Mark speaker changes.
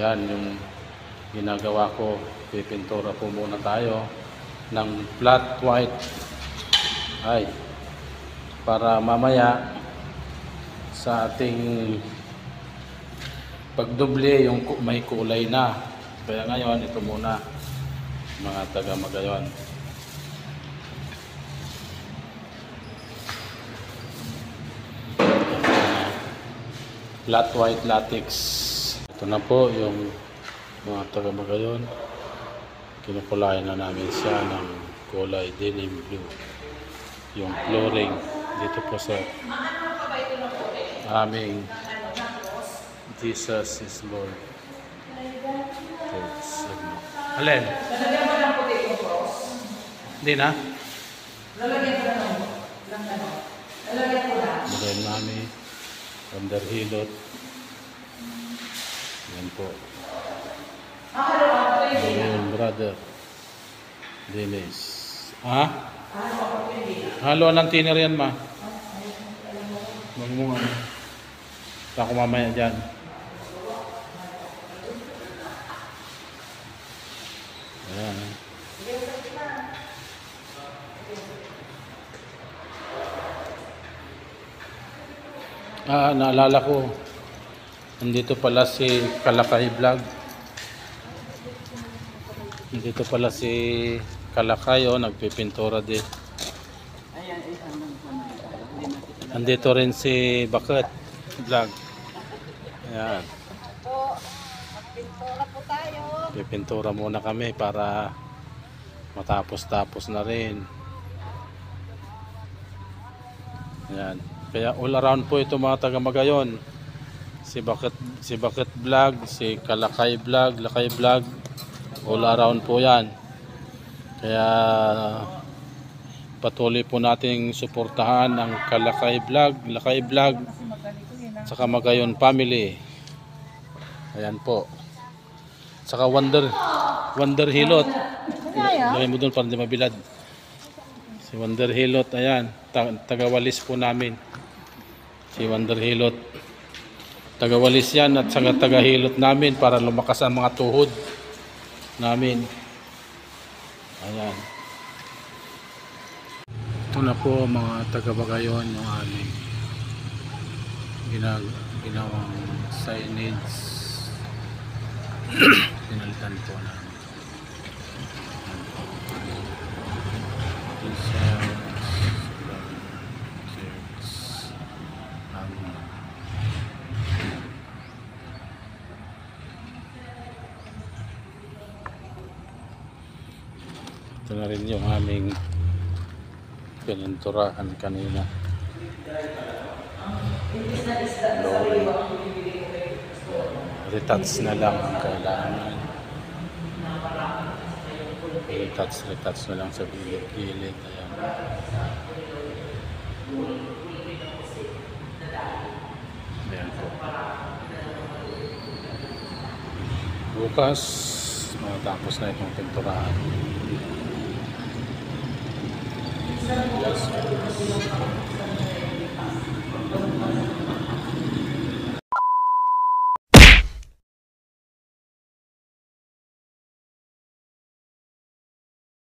Speaker 1: Yan yung ginagawa ko. Pipintura po muna tayo ng flat white ay para mamaya sa ating pagdoble yung may kulay na. Kaya ngayon ito muna mga taga Magayon. Flat white latex. Ito na po yung mga taga Magayon. Kinukulayan na namin siya ng kulay denim blue. Yung flooring dito po sa aming Jesus is Lord. Alin?
Speaker 2: Lalagyan mo ng puti yung cross?
Speaker 1: Hindi na?
Speaker 2: Lalagyan ko na lang. Lalagyan ko na.
Speaker 1: Magayon namin. Vanderhilot. Yan po. Magayon brother. Dennis. Ha? Halo ng tiner yan ma. Huwag mo ano. Ako mamaya dyan. Ayan. Naalala ko. Nandito pala si Kalakay Vlog. Nandito pala si Kalakay, oh, nagpipintura din. Nandito rin si Bakit Vlog. Ayan.
Speaker 3: Po, magpintura po tayo.
Speaker 1: Pipintura muna kami para matapos-tapos na rin. Ayan. Kaya all around po ito mga taga Magayon. Si Bakit Vlog, si Kalakay Vlog, Lakay Vlog. All around po yan. Kaya patuloy po nating suportahan ang Kalakay Vlog, Lakay Vlog, saka Magayon family. Ayan po. Saka Wonder Hilot. Lagay mo doon para hindi mabilad. Si Wonder Hilot, ayan. Tagawalis po namin. Si Wonder Hilot. Tagawalis yan at saka tagahilot namin para lumakas ang mga tuhod namin. Ayan. Ito na po mga taga-Bagayon yung aming ginawang signage. Pinalitan po namin. Ito na rin yung aming pininturahan kanina. Retouch na lang ang kailangan. Retouch na lang sa gilid-gilid. Ayan. Ayan po. Bukas matapos na itong pinturahan. Yes.